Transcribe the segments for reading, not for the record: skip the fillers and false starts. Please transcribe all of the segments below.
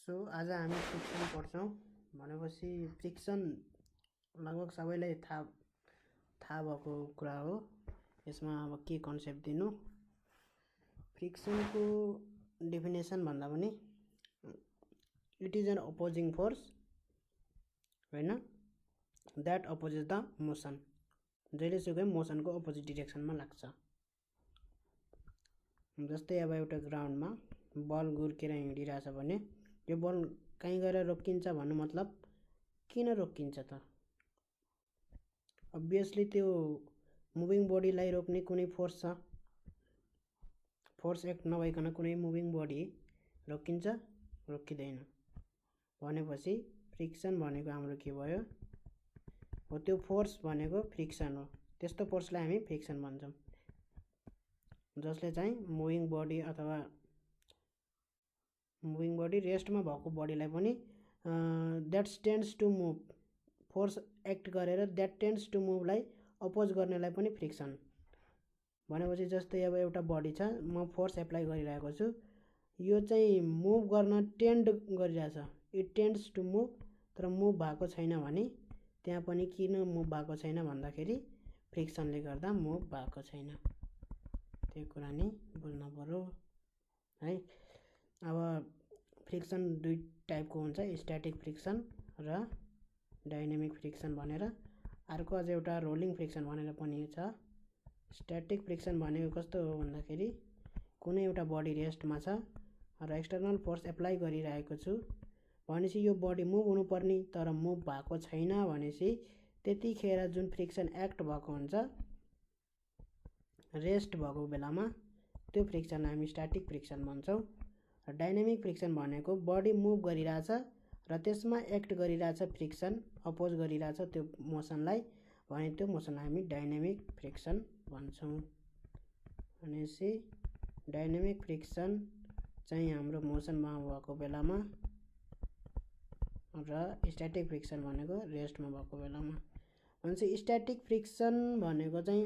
So आज हामी friction पढ्छौँ भनेपछि फ्रिक्सन लगभग सबैलाई थाहा भएको कुरा हो। यसमा अब के कन्सेप्ट दिनु, फ्रिक्सनको डेफिनेसन भन्दा पनि it is an opposing force हैन, द्याट अपोजेस द मोसन। जहिलेसुकै मोसनको अपोजिट डिरेक्सनमा लाग्छ। जस्तै अब एउटा ग्राउन्डमा बल गुर्केर हिँडिरहेछ भने यो बल कहीँ गएर रोकिन्छ भन्नु मतलब किन रोकिन्छ त? अभियसली त्यो मुभिङ बडीलाई रोक्ने कुनै फोर्स छ। फोर्स एक्ट नभइकन कुनै मुभिङ बडी रोकिन्छ? रोकिँदैन। भनेपछि फ्रिक्सन भनेको हाम्रो के भयो? हो त्यो फोर्स भनेको फ्रिक्सन हो। त्यस्तो फोर्सलाई हामी फ्रिक्सन भन्छौँ, जसले चाहिँ मुभिङ बडी अथवा मुभिङ बडी रेस्टमा भएको बडीलाई पनि that tends to move, force act गरेर द्याट टेन्ड्स टु मुभलाई अपोज गर्नेलाई पनि फ्रिक्सन भनेपछि जस्तै अब एउटा बडी छ, म फोर्स एप्लाई गरिरहेको छु, यो चाहिँ मुभ गर्न टेन्ड गरिरहेछ, इट टेन्ड्स टु मुभ, तर मुभ भएको छैन भने त्यहाँ पनि किन मुभ भएको छैन भन्दाखेरि फ्रिक्सनले गर्दा मुभ भएको छैन। त्यो कुरा नि बुझ्नु पर्यो है। अब फ्रिक्सन दुई टाइपको हुन्छ, स्ट्याटिक फ्रिक्सन र डाइनामिक फ्रिक्सन भनेर। अर्को अझ एउटा रोलिङ फ्रिक्सन भनेर पनि छ। स्ट्याटिक फ्रिक्सन भनेको कस्तो हो भन्दाखेरि कुनै एउटा बडी रेस्टमा छ र एक्सटर्नल फोर्स एप्लाई गरिरहेको छु भनेपछि यो बडी मुभ हुनुपर्ने तर मुभ भएको छैन भनेपछि त्यतिखेर जुन फ्रिक्सन एक्ट भएको हुन्छ रेस्ट भएको बेलामा त्यो फ्रिक्सनलाई हामी स्ट्याटिक फ्रिक्सन भन्छौँ। र डाइनामिक फ्रिक्सन भनेको बडी मुभ गरिरहेछ र त्यसमा एक्ट गरिरहेछ फ्रिक्सन, अपोज गरिरहेछ त्यो मोसनलाई भने त्यो मोसनलाई हामी डाइनामिक फ्रिक्सन भन्छौँ। भनेपछि डाइनामिक फ्रिक्सन चाहिँ हाम्रो मोसनमा भएको बेलामा र स्ट्याटिक फ्रिक्सन भनेको रेस्टमा भएको बेलामा। भनेपछि स्ट्याटिक फ्रिक्सन भनेको चाहिँ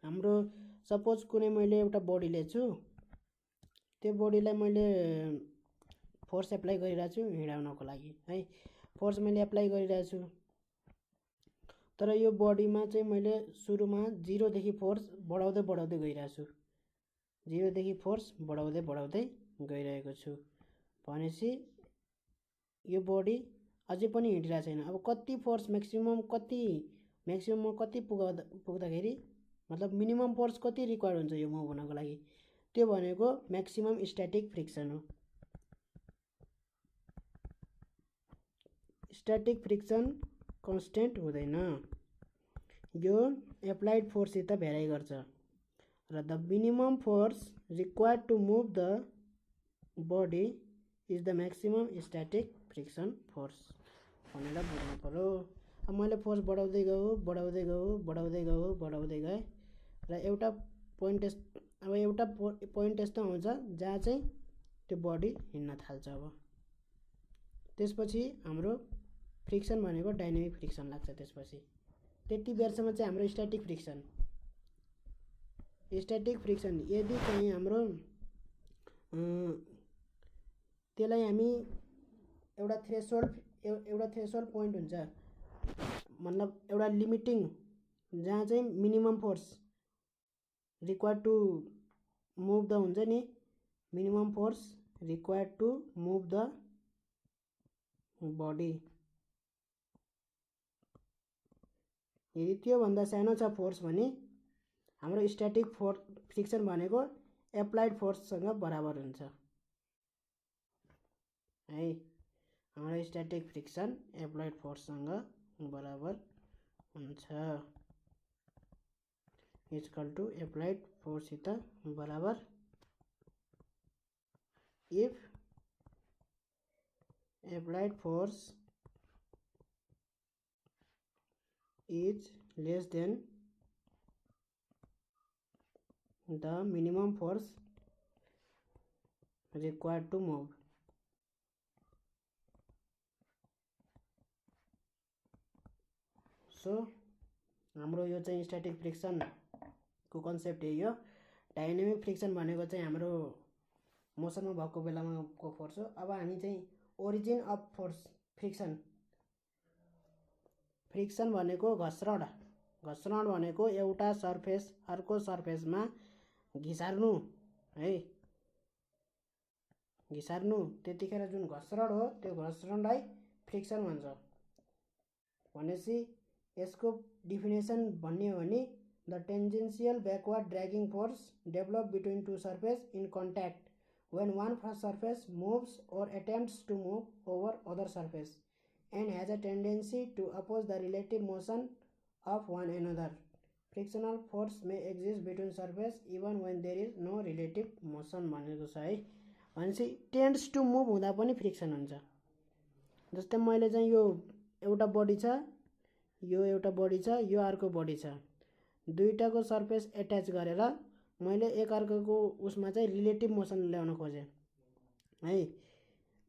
हाम्रो सपोज कुनै मैले एउटा बडी लिएछु, त्यो बडीलाई मैले फोर्स एप्लाई गरिरहेको छु हिँडाउनको लागि है, फोर्स मैले एप्लाई गरिरहेको छु, तर यो बडीमा चाहिँ मैले सुरुमा 0 देखि फोर्स बढाउँदै गइरहेको छु, 0 देखि फोर्स बढाउँदै गइरहेको छु भनेपछि यो बडी अझै पनि हिँडिरहेको छैन। अब कति फोर्स म्याक्सिमम कति पुग्दाखेरि मतलब मिनिमम फोर्स कति रिक्वायर्ड हुन्छ यो मुभ हुनको लागि, त्यो भनेको म्याक्सिमम स्ट्याटिक फ्रिक्सन हो। स्ट्याटिक फ्रिक्सन कन्स्टेन्ट हुँदैन, यो एप्लाइड फोर्ससित भ्यारी गर्छ र the minimum force required to move the body is the maximum static friction force भनेर बुझ्नु पर्यो। अब मैले फोर्स बढाउँदै गएँ र एउटा पोइन्ट यस्तो आउँछ जहाँ चाहिँ त्यो बडी हिँड्न थाल्छ। अब त्यसपछि हाम्रो फ्रिक्सन भनेको डाइनामिक फ्रिक्सन लाग्छ। त्यसपछि त्यति बेरसम्म चाहिँ हाम्रो स्ट्याटिक फ्रिक्सन यदि चाहिँ हाम्रो त्यसलाई हामी एउटा थ्रेसोल्ड पोइन्ट हुन्छ, मतलब एउटा लिमिटिङ जहाँ चाहिँ minimum force required to move the हुन्छ नि, minimum force required to move the body, यदि त्योभन्दा सानो छ फोर्स भने हाम्रो स्ट्याटिक फ्रिक्सन भनेको एप्लाइड फोर्ससँग बराबर हुन्छ है। हाम्रो स्ट्याटिक फ्रिक्सन एप्लाइड फोर्ससँग बराबर हुन्छ, इक्वल टु एप्लाइड फोर्ससित बराबर if applied force is less than the minimum force required to move. So हाम्रो यो चाहिँ स्ट्याटिक फ्रिक्सनको कन्सेप्ट यही हो। डाइनामिक फ्रिक्सन भनेको चाहिँ हाम्रो मोसनमा भएको बेलामा को फोर्स हो। अब हामी चाहिँ ओरिजिन अफ फोर्स फ्रिक्सन भनेको घर्षण भनेको एउटा सर्फेस अर्को सर्फेसमा घिसार्नु है, घिसार्नु। त्यतिखेर जुन घर्षण हो त्यो घर्षणलाई फ्रिक्सन भन्छ। भनेपछि यसको डिफिनेसन भन्ने हो भने the tangential backward dragging force develop between two surface in contact when one surface moves or attempts to move over other surface and has a tendency to oppose the relative motion of one another. Frictional force may exist between surface even when there is no relative motion भनेको छ है। भनेपछि tends to move हुँदा पनि friction हुन्छ। जस्तै मैले चाहिँ यो एउटा बडी छ, यो एउटा बडी छ, यो अर्को बडी छ, दुईटाको सर्फेस एट्याच गरेर मैले एक अर्कोको उसमा चाहिँ रिलेटिभ मोसन ल्याउन खोजेँ है।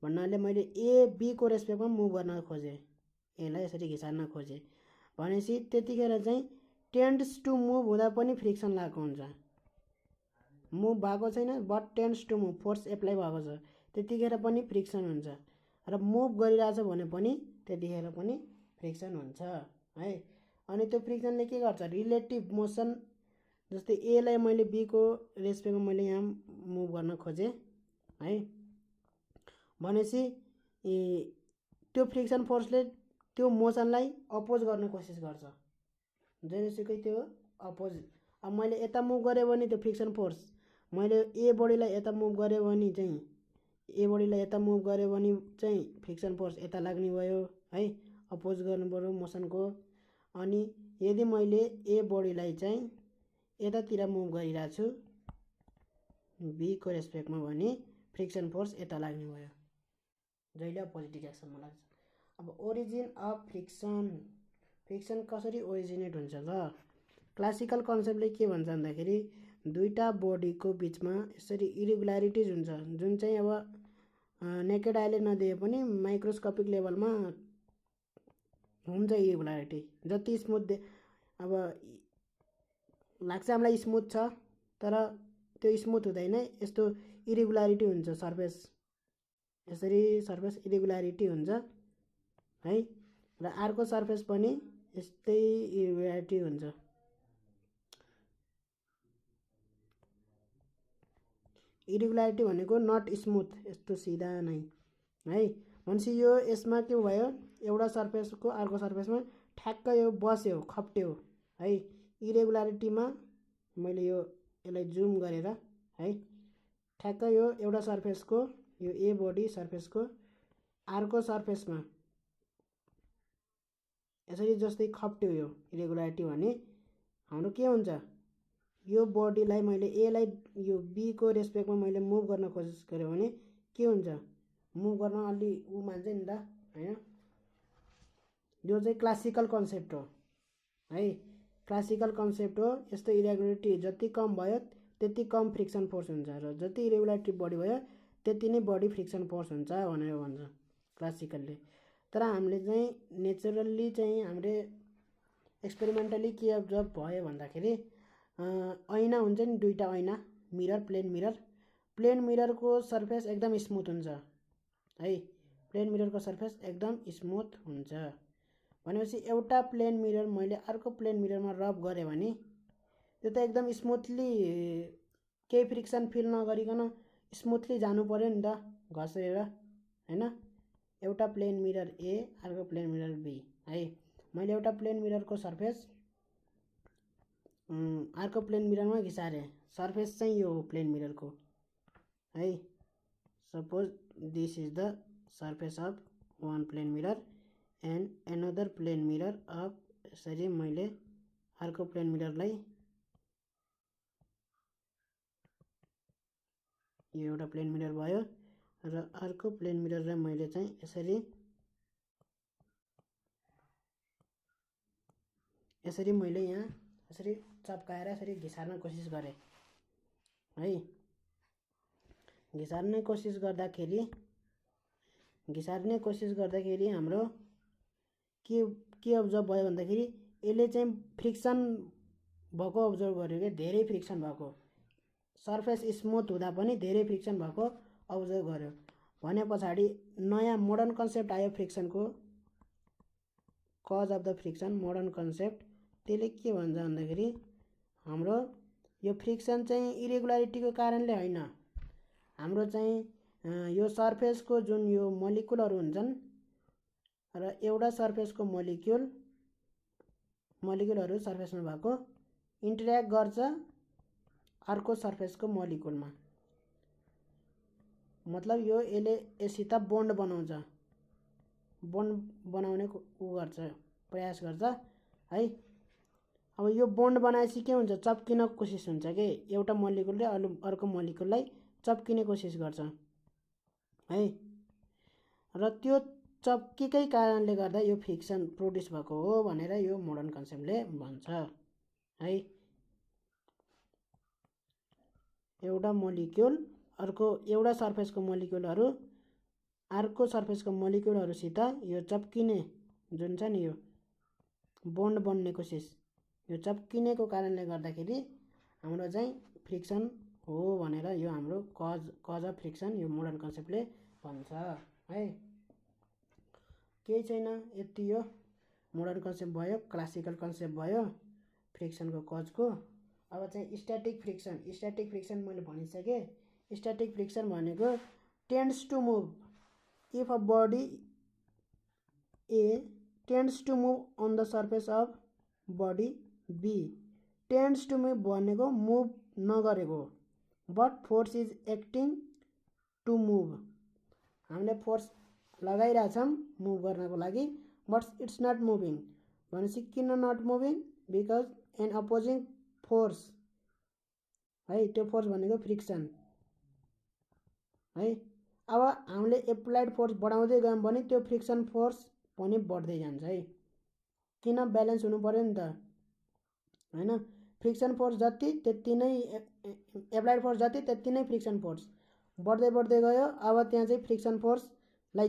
भन्नाले मैले ए बी को रेस्पेक्टमा मुभ गर्न खोजेँ, एलाई यसरी घिसार्न खोजेँ भनेपछि त्यतिखेर चाहिँ टेन्ड्स टु मुभ हुँदा पनि फ्रिक्सन लागेको हुन्छ। मुभ भएको छैन but tends to move force apply भएको छ, त्यतिखेर पनि फ्रिक्सन हुन्छ। र मुभ गरिरहेछ भने पनि त्यतिखेर पनि फ्रिक्सन हुन्छ है। अनि त्यो फ्रिक्सनले के गर्छ, रिलेटिभ मोसन। जस्तै एलाई मैले बीको रेस्पेक्टमा मैले यहाँ मुभ गर्न खोजेँ है, भनेपछि त्यो फ्रिक्सन फोर्सले त्यो मोसनलाई अपोज गर्न कोसिस गर्छ, जहिलेसुकै त्यो अपोज। अब मैले यता मुभ गरेँ भने त्यो फ्रिक्सन फोर्स, मैले ए बडीलाई यता मुभ गरेँ भने चाहिँ ए बडीलाई यता मुभ गरेँ भने चाहिँ फ्रिक्सन फोर्स यता लाग्ने भयो है, अपोज गर्नु पर्यो मोसनको। अनि यदि मैले ए बडीलाई चाहिँ यतातिर मुभ गरिरहेको छु बी को रेस्पेक्टमा भने फ्रिक्सन फोर्स यता लाग्ने भयो, जहिले अपोजिट डिरेक्सनमा लाग्छ। अब ओरिजिन अफ फ्रिक्सन कसरी ओरिजिनेट हुन्छ त? क्लासिकल कन्सेप्टले के भन्छ भन्दाखेरि दुईटा बडीको बिचमा यसरी इरेगुलारिटिज हुन्छ, जुन चाहिँ अब नेकेड आईले नदेखे पनि माइक्रोस्कोपिक लेभलमा हुन्छ इरेगुलारिटी। जति स्मुथ अब लाग्छ हामीलाई स्मुथ छ, तर त्यो स्मुथ हुँदैन, यस्तो इरेगुलारिटी हुन्छ सर्फेस, यसरी सर्फेस इरेगुलारिटी हुन्छ है। र अर्को सर्फेस पनि यस्तै इरेगुलारिटी हुन्छ। इरेगुलारिटी भनेको नट स्मुथ, यस्तो सिधा नै है। भनेपछि यो यसमा के भयो, एउटा सर्फेसको अर्को सर्फेसमा ठ्याक्क यो बस्यो खप्ट्यो है। इरेगुलारिटीमा मैले यसलाई जुम गरेर है, ठ्याक्क यो एउटा सर्फेसको यो ए बडी सर्फेसको अर्को सर्फेसमा यसरी जस्तै खप्ट्यो यो इरेगुलारिटी भने हाम्रो के हुन्छ, यो बडीलाई मैले एलाई यो बी को रेस्पेक्टमा मैले मुभ गर्न कोसिस गरेँ भने के हुन्छ, मुभ गर्न अलि ऊ मान्छ नि त हैन। यो चाहिँ क्लासिकल कन्सेप्ट हो है, क्लासिकल कन्सेप्ट हो। यस्तो इरेगुलारिटी जति कम भयो त्यति कम फ्रिक्सन फोर्स हुन्छ, र जति इरेगुलारिटी बढी भयो त्यति नै बढी फ्रिक्सन फोर्स हुन्छ भनेर भन्छ क्लासिकलले। तर हामीले चाहिँ नेचुरल्ली चाहिँ हामीले एक्सपेरिमेन्टली के अब्जर्भ भयो भन्दाखेरि ऐना हुन्छ नि, दुईटा ऐना, मिरर, प्लेन मिररको सर्फेस एकदम स्मुथ हुन्छ है, प्लेन मिररको सर्फेस एकदम स्मुथ हुन्छ। भनेपछि एउटा प्लेन मिरर मैले अर्को प्लेन मिररमा रब गरेँ भने त्यो त एकदम स्मुथली केही फ्रिक्सन फिल नगरिकन स्मुथली जानु पर्यो नि त घसेर हैन। एउटा प्लेन मिरर ए अर्को प्लेन मिरर बी है, मैले एउटा प्लेन मिररको सर्फेस अर्को प्लेन मिररमा घिसारेँ, सर्फेस चाहिँ यो हो प्लेन मिररको है। Suppose this is the surface of one plane mirror and another plane mirror of, यसरी मैले अर्को प्लेन मिररलाई यो एउटा प्लेन मिरर भयो र अर्को प्लेन मिररलाई मैले चाहिँ यसरी मैले यहाँ यसरी चप्काएर यसरी घिसार्न कोसिस गरेँ है। घिसार्ने कोसिस गर्दाखेरि हाम्रो के अब्जर्भ भयो भन्दाखेरि यसले चाहिँ फ्रिक्सन भएको अब्जर्भ गर्यो क्या, धेरै फ्रिक्सन भएको सर्फेस स्मुथ हुँदा पनि धेरै फ्रिक्सन भएको अब्जर्भ गर्यो भने पछाडि नयाँ मोडर्न कन्सेप्ट आयो फ्रिक्सनको, cause of the friction modern concept. त्यसले के भन्छ भन्दाखेरि हाम्रो यो फ्रिक्सन चाहिँ इरेगुलारिटीको कारणले होइन, हाम्रो चाहिँ यो सर्फेसको जुन यो मोलिकुलहरू हुन्छन् र एउटा सर्फेसको मोलिकुलहरू सर्फेसमा भएको इन्टरेक्ट गर्छ अर्को सर्फेसको मोलिकुलमा, मतलब यो यससित बोन्ड बनाउँछ, बोन्ड बनाउने गर्छ, प्रयास गर्छ है। अब यो बोन्ड बनाएपछि के हुन्छ, चप्किन कोसिस हुन्छ कि एउटा मोलिकुलले अर्को मोलिकुललाई चप्किने कोसिस गर्छ है, र त्यो चप्किकै कारणले गर्दा यो फ्रिक्सन प्रोड्युस भएको हो भनेर यो मोडर्न कन्सेप्टले भन्छ है। एउटा मोलिक्युल एउटा सर्फेसको मोलिक्युलहरू अर्को सर्फेसको मोलिक्युलहरूसित यो चप्किने जुन छ नि यो बोन्ड बन्ने कोसिस, यो चप्किनेको कारणले गर्दाखेरि हाम्रो चाहिँ फ्रिक्सन हो भनेर यो हाम्रो कज अफ फ्रिक्सन यो मोडर्न कन्सेप्टले भन्छ है। केही छैन, यति यो मोडर्न कन्सेप्ट भयो, क्लासिकल कन्सेप्ट भयो फ्रिक्सनको कजको। अब चाहिँ स्ट्याटिक फ्रिक्सन मैले भनिसकेँ। स्ट्याटिक फ्रिक्सन भनेको tends to move if a body A tends to move on the surface of body B. Tends to move भनेको मुभ नगरेको, but force is acting to move. हामीले फोर्स लगाइरहेछौँ move गर्नको लागि, but it's not moving भनेपछि किन not moving, because an opposing force है, त्यो फोर्स भनेको फ्रिक्सन है। अब हामीले एप्लाइड फोर्स बढाउँदै गयौँ भने त्यो फ्रिक्सन फोर्स पनि बढ्दै जान्छ है, किन ब्यालेन्स हुनु पर्यो नि त हैन। फ्रिक्सन फोर्स जति त्यति नै एप्लाइड फोर्स जति त्यति नै फ्रिक्सन फोर्स बढ्दै गयो। अब त्यहाँ चाहिँ फ्रिक्सन फोर्सलाई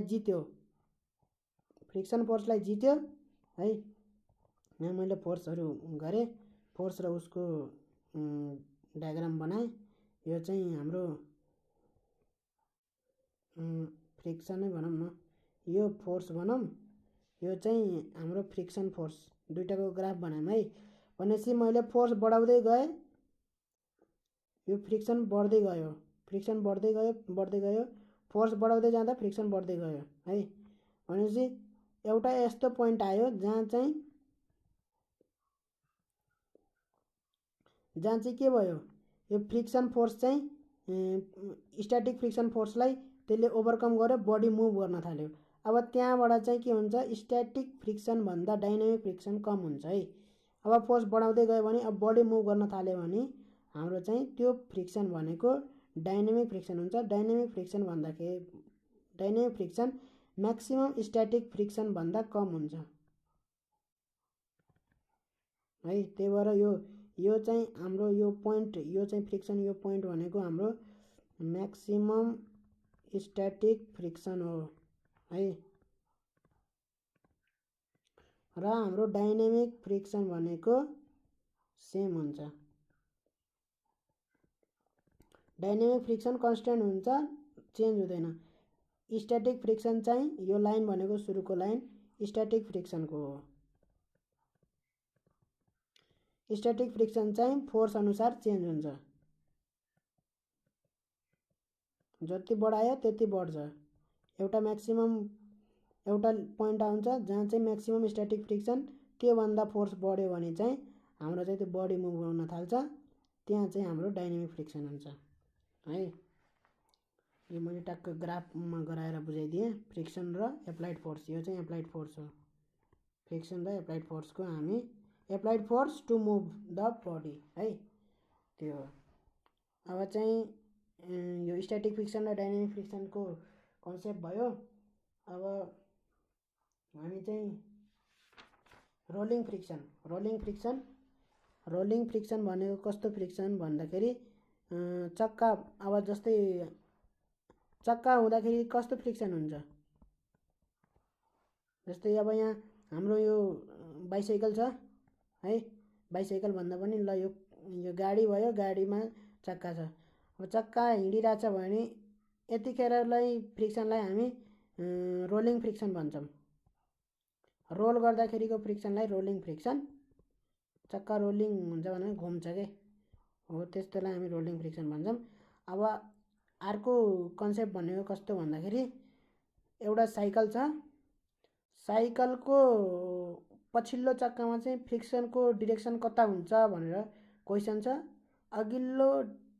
जित्यो है। यहाँ मैले फोर्सहरू गरेँ, फोर्स र उसको डायग्राम बनाएँ। यो चाहिँ हाम्रो फ्रिक्सनै भनौँ न, यो फोर्स भनौँ, यो चाहिँ हाम्रो फ्रिक्सन फोर्स, दुईटाको ग्राफ बनाएँ है। भनेपछि मैले फोर्स बढाउँदै गएँ, यो फ्रिक्सन बढ्दै गयो, फोर्स बढाउँदै जाँदा फ्रिक्सन बढ्दै गयो है। भनेपछि एउटा यस्तो पोइन्ट आयो जहाँ चाहिँ के भयो, यो फ्रिक्सन फोर्स चाहिँ स्ट्याटिक फ्रिक्सन फोर्सलाई त्यसले ओभरकम गर्यो, बडी मुभ गर्न थाल्यो। अब त्यहाँबाट चाहिँ के हुन्छ, स्ट्याटिक फ्रिक्सन भन्दा डाइनामिक फ्रिक्सन कम हुन्छ है। अब फोर्स बढाउँदै गयो भने, अब बडी मुभ गर्न थाल्यो भने हाम्रो चाहिँ त्यो फ्रिक्सन भनेको डाइनामिक फ्रिक्सन हुन्छ। Dynamic friction maximum static friction भन्दा कम हुन्छ है। त्यही भएर यो चाहिँ हाम्रो यो पोइन्ट, यो चाहिँ फ्रिक्सन, यो पोइन्ट भनेको हाम्रो म्याक्सिमम स्ट्याटिक फ्रिक्सन हो है। र हाम्रो डाइनामिक फ्रिक्सन भनेको सेम हुन्छ। डाइनामिक फ्रिक्सन कन्स्ट्यान्ट हुन्छ, चेन्ज हुँदैन। स्ट्याटिक फ्रिक्सन चाहिँ यो लाइन भनेको सुरुको लाइन स्ट्याटिक फ्रिक्सनको हो। स्ट्याटिक फ्रिक्सन चाहिँ फोर्स अनुसार चेन्ज हुन्छ, जति बढायो त्यति बढ्छ। एउटा पोइन्ट आउँछ जहाँ चाहिँ म्याक्सिमम स्ट्याटिक फ्रिक्सन, त्योभन्दा फोर्स बढ्यो भने चाहिँ हाम्रो चाहिँ त्यो बडी मुभ गर्न थाल्छ, त्यहाँ चाहिँ हाम्रो डाइनामिक फ्रिक्सन हुन्छ है। यो मैले टक्क ग्राफमा गराएर बुझाइदिएँ। फ्रिक्सन र एप्लाइड फोर्स, यो चाहिँ एप्लाइड फोर्स हो। फ्रिक्सन र एप्लाइड फोर्सको हामी applied force to move the body है, त्यो हो। अब चाहिँ यो स्ट्याटिक फ्रिक्सन र डाइनामिक फ्रिक्सनको कन्सेप्ट भयो। अब हामी चाहिँ रोलिङ फ्रिक्सन भनेको कस्तो फ्रिक्सन भन्दाखेरि चक्का, अब जस्तै चक्का हुँदाखेरि कस्तो फ्रिक्सन हुन्छ, जस्तै अब यहाँ हाम्रो यो बाइसाइकल छ है, बाइसाइकल भन्दा पनि ल यो गाडी भयो, गाडीमा चक्का छ। अब चक्का हिँडिरहेछ भने यतिखेरलाई फ्रिक्सनलाई हामी रोलिङ फ्रिक्सन भन्छौँ। रोल गर्दाखेरिको फ्रिक्सनलाई रोलिङ फ्रिक्सन, चक्का रोलिङ हुन्छ भने घुम्छ के हो, त्यस्तोलाई हामी रोलिङ फ्रिक्सन भन्छौँ। अब अर्को कन्सेप्ट भनेको कस्तो भन्दाखेरि एउटा साइकल छ, साइकलको पछिल्लो चक्कामा चाहिँ फ्रिक्सनको डिरेक्सन कता हुन्छ भनेर क्वेसन छ, अघिल्लो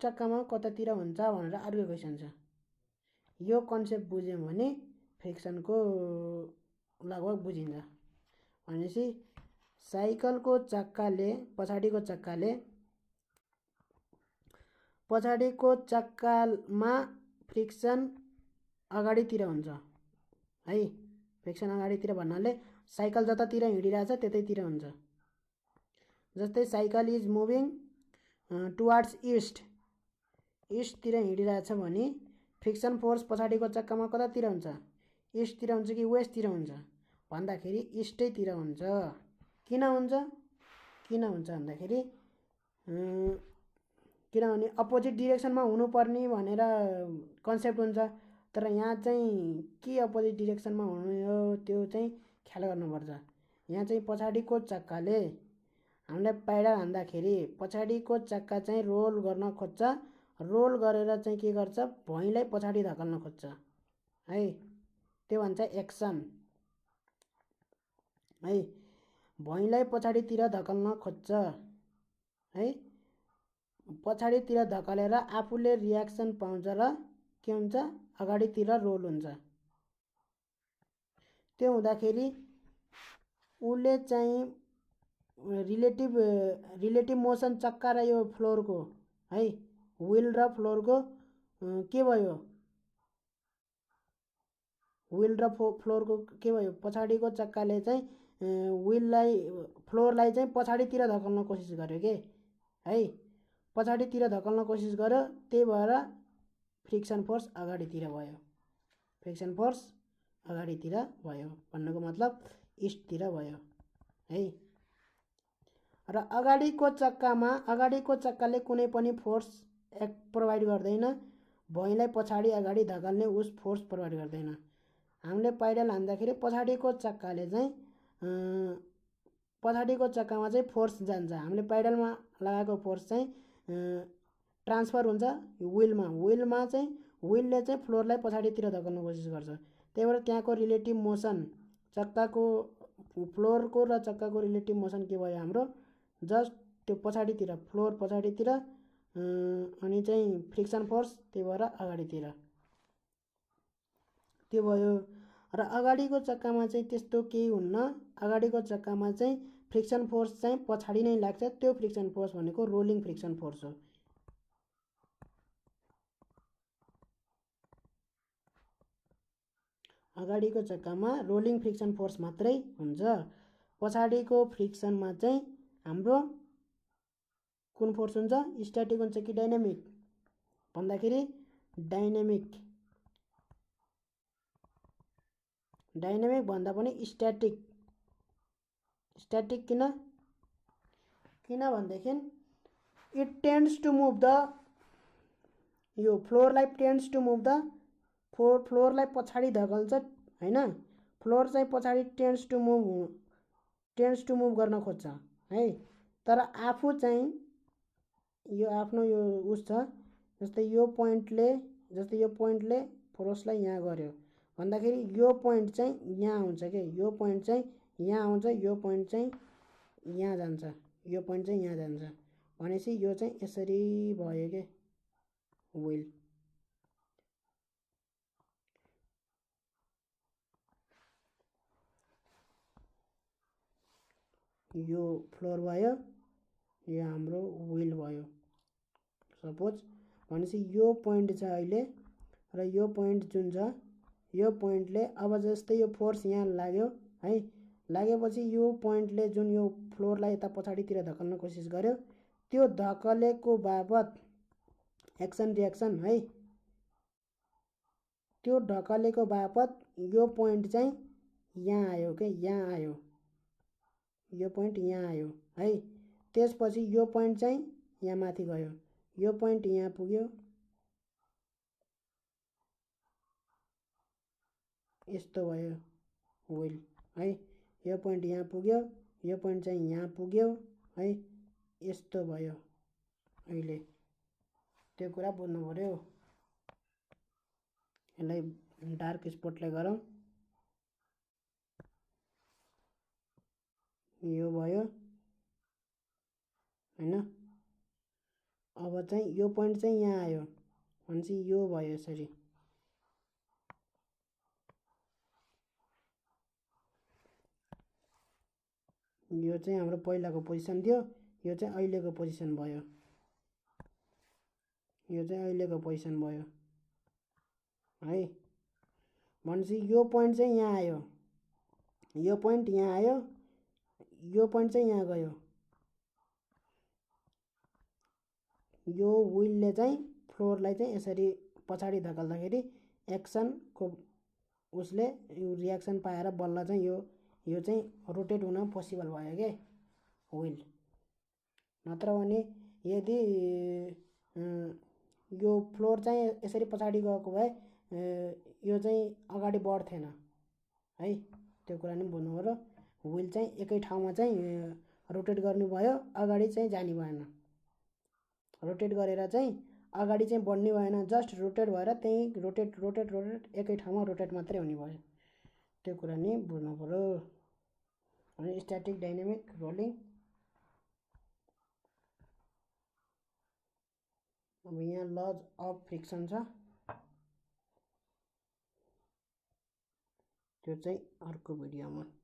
चक्कामा कतातिर हुन्छ भनेर अर्को क्वेसन छ। यो कन्सेप्ट बुझ्यौँ भने फ्रिक्सनको लगभग बुझिन्छ। भनेपछि साइकलको चक्काले पछाडिको चक्कामा फ्रिक्सन अगाडितिर हुन्छ है। फ्रिक्सन अगाडितिर भन्नाले साइकल जतातिर हिँडिरहेछ त्यतैतिर हुन्छ। जस्तै साइकल इज मुभिङ टुवार्ड्स ईस्टतिर हिँडिरहेछ भने फ्रिक्सन फोर्स पछाडिको चक्कामा कतातिर हुन्छ, ईस्टतिर हुन्छ कि वेस्टतिर हुन्छ भन्दाखेरि ईस्टैतिर हुन्छ। किन हुन्छ भन्दाखेरि किनभने अपोजिट डिरेक्सनमा हुनुपर्ने भनेर कन्सेप्ट हुन्छ, तर यहाँ चाहिँ के अपोजिट डिरेक्सनमा हुनु हो त्यो चाहिँ ख्याल गर्नुपर्छ। यहाँ चाहिँ पछाडिको चक्काले हामीलाई पाइडल हान्दाखेरि पछाडिको चक्का चाहिँ रोल गर्न खोज्छ, रोल गरेर चाहिँ के गर्छ, भुइँलाई पछाडि धकाल्न खोज्छ है, त्यो भन्छ एक्सन है। भुइँलाई पछाडितिर धकाल्न खोज्छ है, पछाडितिर धकालेर आफूले रियाक्सन पाउँछ र के हुन्छ, अगाडितिर रोल हुन्छ। त्यो हुँदाखेरि उसले चाहिँ रिलेटिभ मोसन चक्का र यो फ्लोरको है, व्हील र फ्लोरको के भयो, व्हील र फ्लोरको के भयो, पछाडिको चक्काले चाहिँ फ्लोरलाई चाहिँ पछाडितिर धकाल्न कोसिस गर्यो के है, पछाडितिर धकाल्न कोसिस गर्यो, त्यही भएर फ्रिक्सन फोर्स अगाडितिर भयो। फ्रिक्सन फोर्स अगाडितिर भयो भन्नुको मतलब ईस्टतिर भयो है। र अगाडिको चक्काले कुनै पनि फोर्स प्रोभाइड गर्दैन, भुइँलाई पछाडि अगाडि धकाल्ने उस फोर्स प्रोभाइड गर्दैन। हामीले पाइडल हान्दाखेरि पछाडिको चक्कामा चाहिँ फोर्स जान्छ, हामीले पाइडलमा लगाएको फोर्स चाहिँ ट्रान्सफर हुन्छ व्हीलमा चाहिँ व्हीलले चाहिँ फ्लोरलाई पछाडितिर धकाल्न कोसिस गर्छ। त्यही भएर त्यहाँको रिलेटिभ मोसन चक्काको फ्लोरको र चक्काको रिलेटिभ मोसन के भयो हाम्रो, जस्ट त्यो पछाडितिर, फ्लोर पछाडितिर अनि चाहिँ फ्रिक्सन फोर्स त्यही भएर अगाडितिर त्यो भयो। र अगाडिको चक्कामा चाहिँ त्यस्तो केही हुन्न, अगाडिको चक्कामा चाहिँ फ्रिक्सन फोर्स चाहिँ पछाडि नै लाग्छ, त्यो फ्रिक्सन फोर्स भनेको रोलिङ फ्रिक्सन फोर्स हो। अगाडिको चक्कामा रोलिङ फ्रिक्सन फोर्स मात्रै हुन्छ, पछाडिको फ्रिक्सनमा चाहिँ हाम्रो कुन फोर्स हुन्छ, स्ट्याटिक हुन्छ कि डाइनामिक भन्दाखेरि डाइनामिक भन्दा पनि स्ट्याटिक किन भनेदेखि it tends to move the, यो फ्लोरलाई टेन्ड्स टु मुभ द, फ्लोरलाई पछाडि धकाल्छ हैन, फ्लोर चाहिँ पछाडि टेन्ड्स टु मुभ गर्न खोज्छ है। तर आफू चाहिँ यो आफ्नो यो उस छ, जस्तै यो पोइन्टले फोर्सलाई यहाँ गर्यो भन्दाखेरि यो पोइन्ट चाहिँ यहाँ आउँछ के, यो पोइन्ट चाहिँ यहाँ आउँछ, यो पोइन्ट चाहिँ यहाँ जान्छ, यो पोइन्ट चाहिँ यहाँ जान्छ भनेपछि यो चाहिँ यसरी भयो के व्हील। यो फ्लोर भयो, यो हाम्रो व्हील भयो सपोज। भनेपछि यो पोइन्ट छ अहिले र यो पोइन्ट जुन छ, यो पोइन्टले अब जस्तै यो फोर्स यहाँ लाग्यो है, लागेपछि यो पोइन्टले जुन यो फ्लोरलाई यता पछाडितिर धकाल्न कोसिस गर्यो, त्यो धकलेको बापत एक्सन रियाक्सन है, त्यो ढकलेको बापत यो पोइन्ट चाहिँ यहाँ आयो के, यहाँ आयो, यो पोइन्ट यहाँ आयो है। त्यसपछि यो पोइन्ट चाहिँ यहाँ माथि गयो, यो पोइन्ट यहाँ पुग्यो, यस्तो भयो व्हील है। यो पोइन्ट यहाँ पुग्यो, यो पोइन्ट चाहिँ यहाँ पुग्यो है, यस्तो भयो। अहिले त्यो कुरा बुझ्नु पर्यो। यसलाई डार्क स्पटले गरौँ। यो भयो हैन। अब चाहिँ यो पोइन्ट चाहिँ यहाँ आयो भनेपछि यो भयो यसरी। यो चाहिँ हाम्रो पहिलाको पोजिसन थियो, यो चाहिँ अहिलेको पोजिसन भयो। यो चाहिँ अहिलेको पोजिसन भयो है। भनेपछि यो पोइन्ट चाहिँ यहाँ आयो, यो पोइन्ट यहाँ आयो, यो पोइन्ट चाहिँ यहाँ गयो। यो व्हीलले चाहिँ फ्लोरलाई चाहिँ यसरी पछाडि धकाल्दाखेरि एक्सनको उसले रियाक्सन पाएर बल्ल चाहिँ यो चाहिँ रोटेट हुन पोसिबल भयो के व्हील। नत्र भने यदि यो फ्लोर चाहिँ यसरी पछाडि गएको भए यो चाहिँ अगाडि बढ्थेन है। त्यो कुरा नि बुझ्नु पर्यो। व्हील चाहिँ एकै ठाउँमा चाहिँ रोटेट गर्नु भयो, अगाडि चाहिँ जाने भएन। रोटेट गरेर चाहिँ अगाडि चाहिँ बढ्ने भएन, जस्ट रोटेट भएर त्यहीँ रोटेट रोटेट रोटेट एकै ठाउँमा रोटेट मात्रै हुने भयो। त्यो कुरा नि बुझ्नु पर्यो। अनि स्ट्याटिक डाइनामिक रोलिङ। अब यहाँ लज अफ फ्रिक्सन छ, त्यो चाहिँ अर्को भिडियोमा।